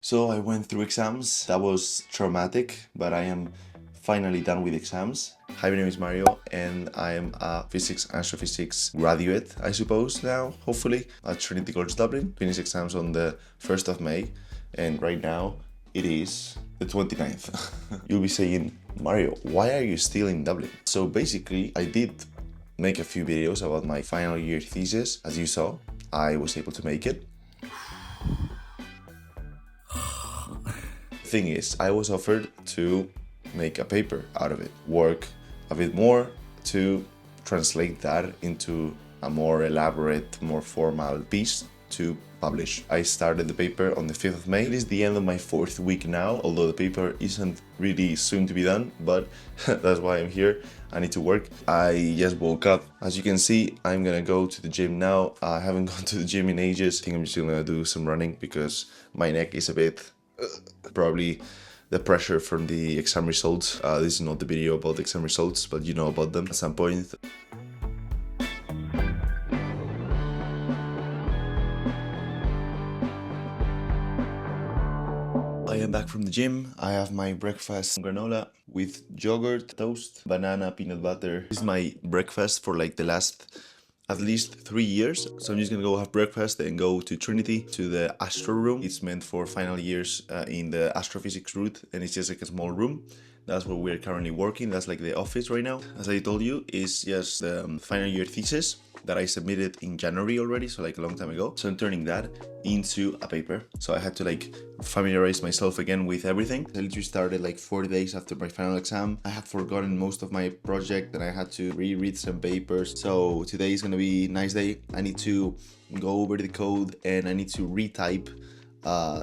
So I went through exams. That was traumatic, but I am finally done with exams. Hi, my name is Mario, and I am a Physics and Astrophysics graduate, I suppose now, hopefully, at Trinity College Dublin. Finished exams on the 1st of May, and right now it is the 29th. You'll be saying, Mario, why are you still in Dublin? So basically, I did make a few videos about my final year thesis. As you saw, I was able to make it. Thing is, I was offered to make a paper out of it, work a bit more to translate that into a more elaborate, more formal piece to publish. I started the paper on the 5th of May. It is the end of my 4th week now, although the paper isn't really soon to be done, but that's why I'm here. I need to work. I just woke up. As you can see, I'm gonna go to the gym now. I haven't gone to the gym in ages. I think I'm just gonna do some running because my neck is a bit probably the pressure from the exam results. This is not the video about the exam results, but you know about them at some point. I am back from the gym. I have my breakfast granola with yogurt, toast, banana, peanut butter. This is my breakfast for like the last at least 3 years. So I'm just gonna go have breakfast and go to Trinity, to the Astro Room. It's meant for final years in the astrophysics route, and it's just like a small room. That's where we're currently working. That's like the office right now. As I told you, it's just the final year thesis that I submitted in January already, so like a long time ago. So I'm turning that into a paper. So I had to like familiarize myself again with everything. I literally started like 40 days after my final exam. I had forgotten most of my project and I had to reread some papers. So today is gonna be a nice day. I need to go over the code and I need to retype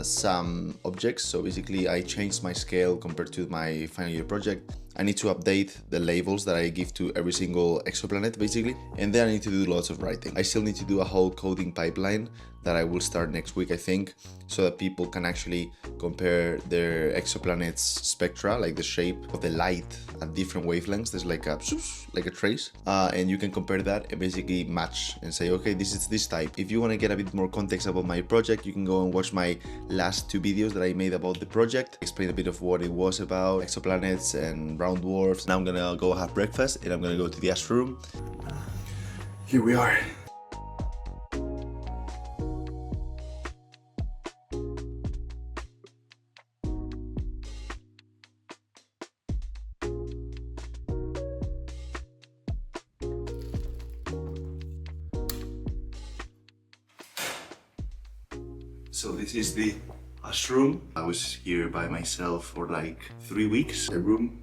some objects. So basically I changed my scale compared to my final year project. I need to update the labels that I give to every single exoplanet basically, and then I need to do lots of writing. I still need to do a whole coding pipeline that I will start next week, I think, so that people can actually compare their exoplanets spectra, like the shape of the light at different wavelengths. There's like a trace, and you can compare that and basically match and say, okay, this is this type. If you want to get a bit more context about my project, you can go and watch my last 2 videos that I made about the project, explain a bit of what it was about, exoplanets and round dwarfs. Now I'm gonna go have breakfast and I'm gonna go to the Astro Room. Here we are. So this is the Astro Room. I was here by myself for like 3 weeks. The room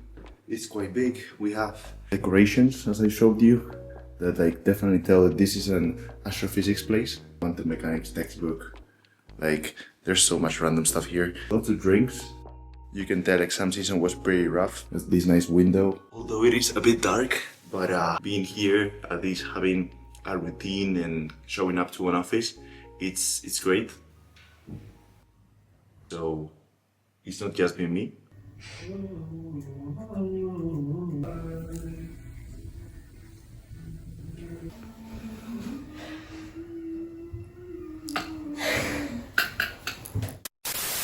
is quite big. We have decorations, as I showed you, that like definitely tell that this is an astrophysics place. Quantum mechanics textbook. Like there's so much random stuff here. Lots of drinks. You can tell exam season was pretty rough. There's this nice window. Although it is a bit dark, but being here, at least having a routine and showing up to an office, it's great. So it's not just been me.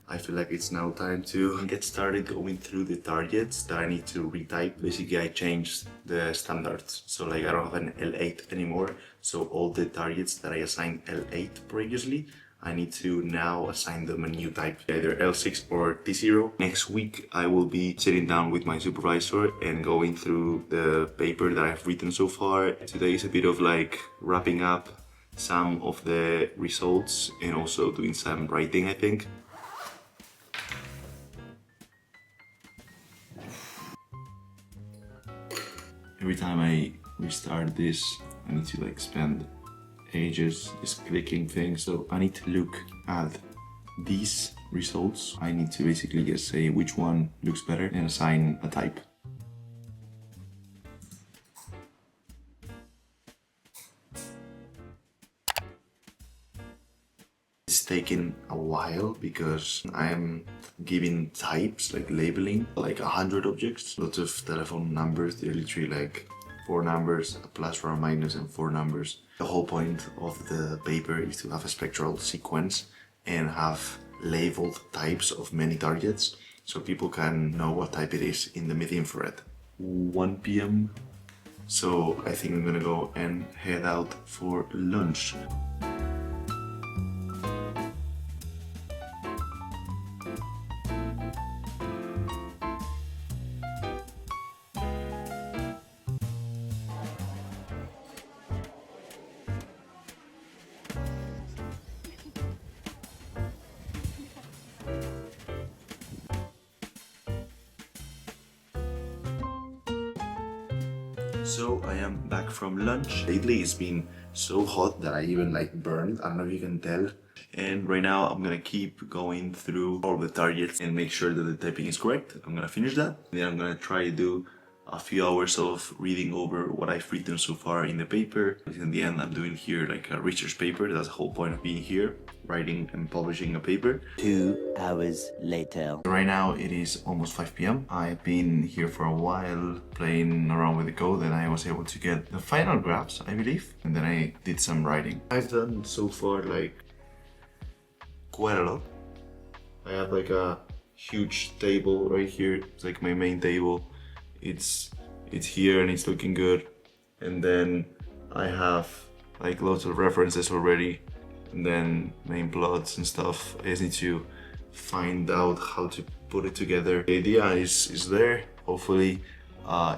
I feel like it's now time to get started going through the targets that I need to retype. Basically, I changed the standards. So like I don't have an L8 anymore. So all the targets that I assigned L8 previously, I need to now assign them a new type, either L6 or T0. Next week, I will be sitting down with my supervisor and going through the paper that I've written so far. Today is a bit of like wrapping up some of the results and also doing some writing, I think. Every time I restart this, I need to like spend ages just clicking things. So I need to look at these results. I need to basically just say which one looks better and assign a type. It's taken a while because I am giving types, like labeling, like 100 objects. Lots of telephone numbers. They're literally like 4 numbers, a plus or a minus, and 4 numbers. The whole point of the paper is to have a spectral sequence and have labeled types of many targets so people can know what type it is in the mid-infrared. 1 p.m. So I think I'm gonna go and head out for lunch. So I am back from lunch. Lately it's been so hot that I even like burned. I don't know if you can tell. And right now I'm gonna keep going through all the targets and make sure that the typing is correct. I'm gonna finish that. Then I'm gonna try to do a few hours of reading over what I've written so far in the paper. In the end, I'm doing here like a research paper. That's the whole point of being here, writing and publishing a paper. 2 hours later. Right now it is almost 5 p.m. I've been here for a while playing around with the code and I was able to get the final graphs, I believe. And then I did some writing. I've done so far like quite a lot. I have like a huge table right here. It's like my main table. It's here and it's looking good. And then I have like lots of references already. And then main plots and stuff. I just need to find out how to put it together. The idea is there. Hopefully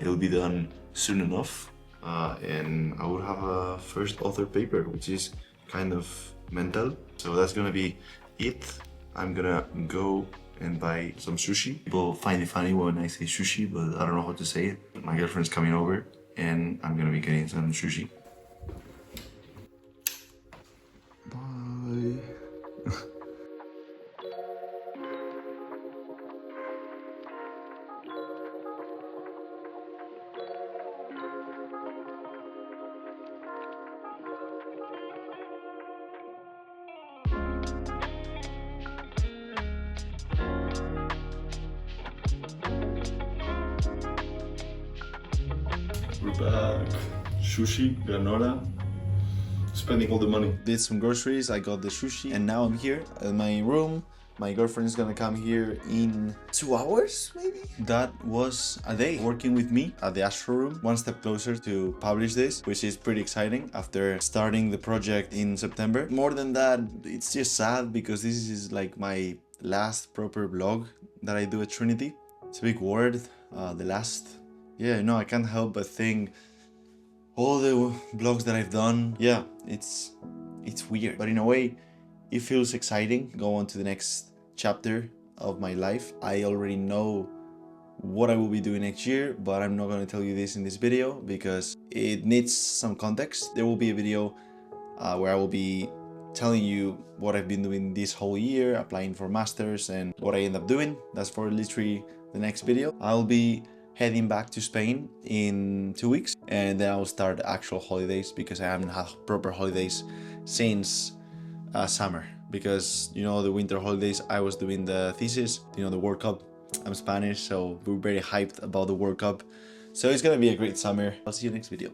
it'll be done soon enough. And I will have a first author paper, which is kind of mental. So that's gonna be it. I'm gonna go and buy some sushi. People find it funny when I say sushi, but I don't know how to say it. My girlfriend's coming over and I'm gonna be getting some sushi. Bye. We're back. Sushi, granola. Spending all the money. Did some groceries, I got the sushi, and now I'm here in my room. My girlfriend is gonna come here in 2 hours, maybe? That was a day working with me at the Astro Room. One step closer to publish this, which is pretty exciting after starting the project in September. More than that, it's just sad because this is like my last proper vlog that I do at Trinity. It's a big word, the last. Yeah, no, I can't help but think all the vlogs that I've done, yeah, it's weird. But in a way, it feels exciting. Go on to the next chapter of my life. I already know what I will be doing next year, but I'm not going to tell you this in this video because it needs some context. There will be a video where I will be telling you what I've been doing this whole year, applying for masters and what I end up doing. That's for literally the next video. I'll be heading back to Spain in 2 weeks and then I'll start actual holidays because I haven't had proper holidays since summer, because you know the winter holidays I was doing the thesis, you know, the World Cup. I'm Spanish, so we're very hyped about the World Cup, so it's gonna be a great summer. I'll see you next video.